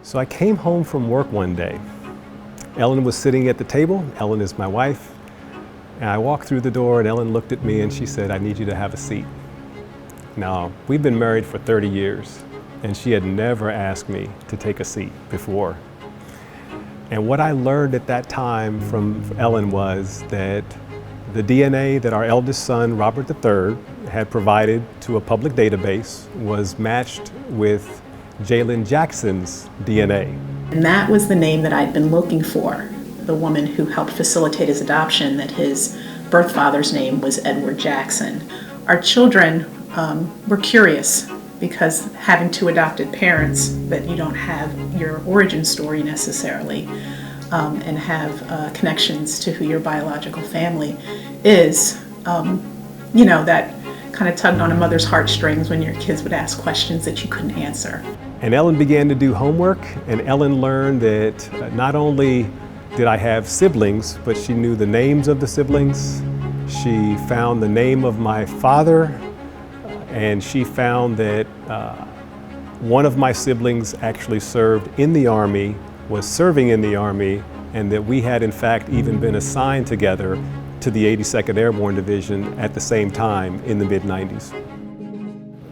So I came home from work one day. Ellen was sitting at the table. Ellen is my wife. And I walked through the door and Ellen looked at me and she said, "I need you to have a seat." Now, we've been married for 30 years and she had never asked me to take a seat before. And what I learned at that time from Ellen was that the DNA that our eldest son, Robert III, had provided to a public database was matched with Jalen Jackson's DNA. And that was the name that I'd been looking for, the woman who helped facilitate his adoption, that his birth father's name was Edward Jackson. Our children were curious because having two adopted parents, but you don't have your origin story necessarily, and have connections to who your biological family is, that kind of tugged on a mother's heartstrings when your kids would ask questions that you couldn't answer. And Ellen began to do homework, and Ellen learned that not only did I have siblings, but she knew the names of the siblings. She found the name of my father, and she found that one of my siblings actually served in the Army, was serving in the Army, and that we had in fact even been assigned together to the 82nd Airborne Division at the same time in the mid-90s.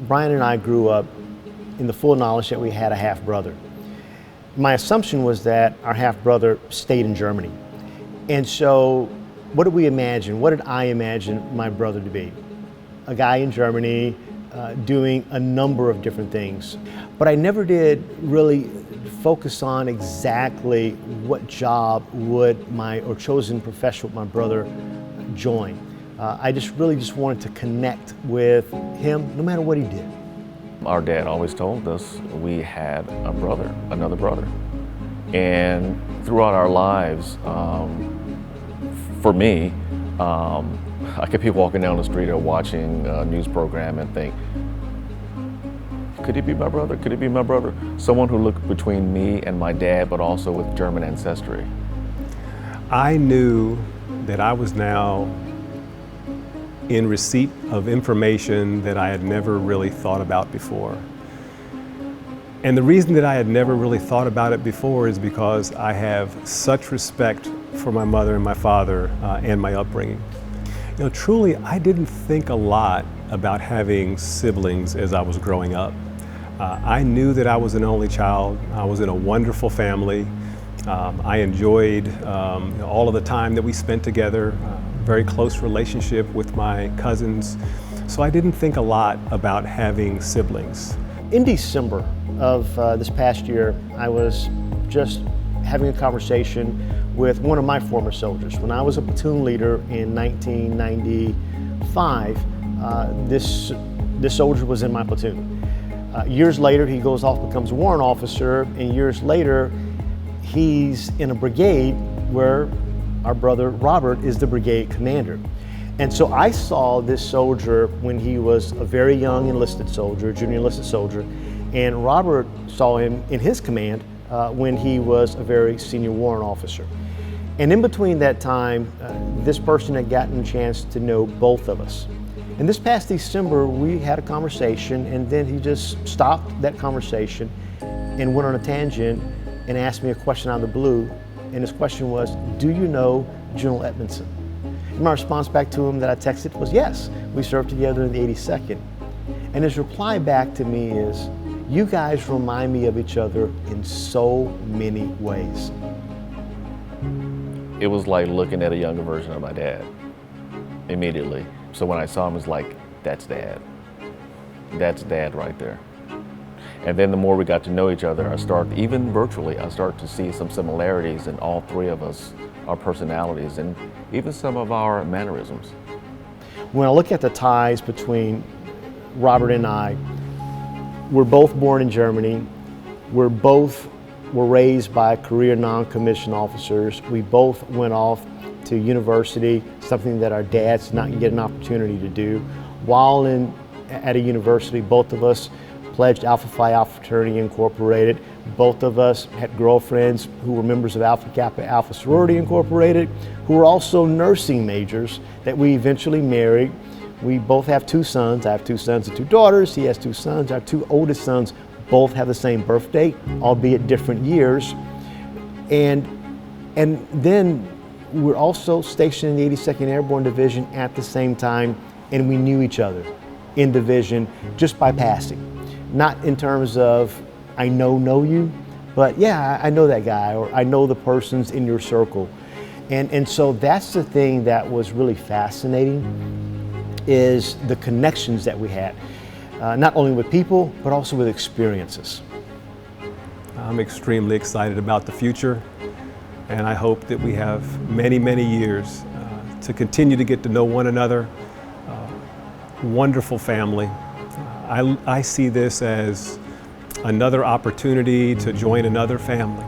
Brian and I grew up in the full knowledge that we had a half-brother. My assumption was that our half-brother stayed in Germany. And so what did we imagine? What did I imagine my brother to be? A guy in Germany doing a number of different things. But I never did really focus on exactly what job would my, or chosen profession would my brother join. I really just wanted to connect with him no matter what he did. Our dad always told us we had a brother, another brother. And throughout our lives, for me, I could be walking down the street or watching a news program and think, could he be my brother? Could he be my brother? Someone who looked between me and my dad, but also with German ancestry. I knew that I was now in receipt of information that I had never really thought about before. And the reason that I had never really thought about it before is because I have such respect for my mother and my father and my upbringing. Truly, I didn't think a lot about having siblings as I was growing up. I knew that I was an only child. I was in a wonderful family. I enjoyed all of the time that we spent together. Very close relationship with my cousins. So I didn't think a lot about having siblings. In December of this past year, I was just having a conversation with one of my former soldiers. When I was a platoon leader in 1995, this soldier was in my platoon. Years later, he goes off, becomes a warrant officer, and years later, he's in a brigade where our brother Robert is the brigade commander. And so I saw this soldier when he was a very young enlisted soldier, junior enlisted soldier, and Robert saw him in his command when he was a very senior warrant officer. And in between that time, this person had gotten a chance to know both of us. And this past December, we had a conversation, and then he just stopped that conversation and went on a tangent and asked me a question out of the blue. And his question was, "Do you know General Edmonson?" And my response back to him that I texted was, "Yes, we served together in the 82nd. And his reply back to me is, "You guys remind me of each other in so many ways." It was like looking at a younger version of my dad immediately. So when I saw him, it was like, that's Dad. That's Dad right there. And then the more we got to know each other, even virtually, I started to see some similarities in all three of us, our personalities, and even some of our mannerisms. When I look at the ties between Robert and I, we're both born in Germany. We're raised by career non-commissioned officers. We both went off to university, something that our dads did not get an opportunity to do. While at a university, both of us pledged Alpha Phi Alpha Fraternity Incorporated. Both of us had girlfriends who were members of Alpha Kappa Alpha Sorority Incorporated, who were also nursing majors that we eventually married. We both have two sons. I have two sons and two daughters. He has two sons. Our two oldest sons both have the same birth date, albeit different years. And then we're also stationed in the 82nd Airborne Division at the same time, and we knew each other in division just by passing. Not in terms of, I know you, but yeah, I know that guy, or I know the persons in your circle. And so that's the thing that was really fascinating, is the connections that we had, not only with people, but also with experiences. I'm extremely excited about the future, and I hope that we have many, many years to continue to get to know one another. Wonderful family. I see this as another opportunity to join another family.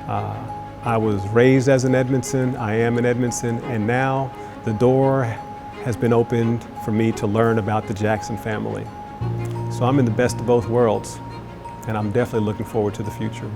I was raised as an Edmondson, I am an Edmondson, and now the door has been opened for me to learn about the Jackson family. So I'm in the best of both worlds, and I'm definitely looking forward to the future.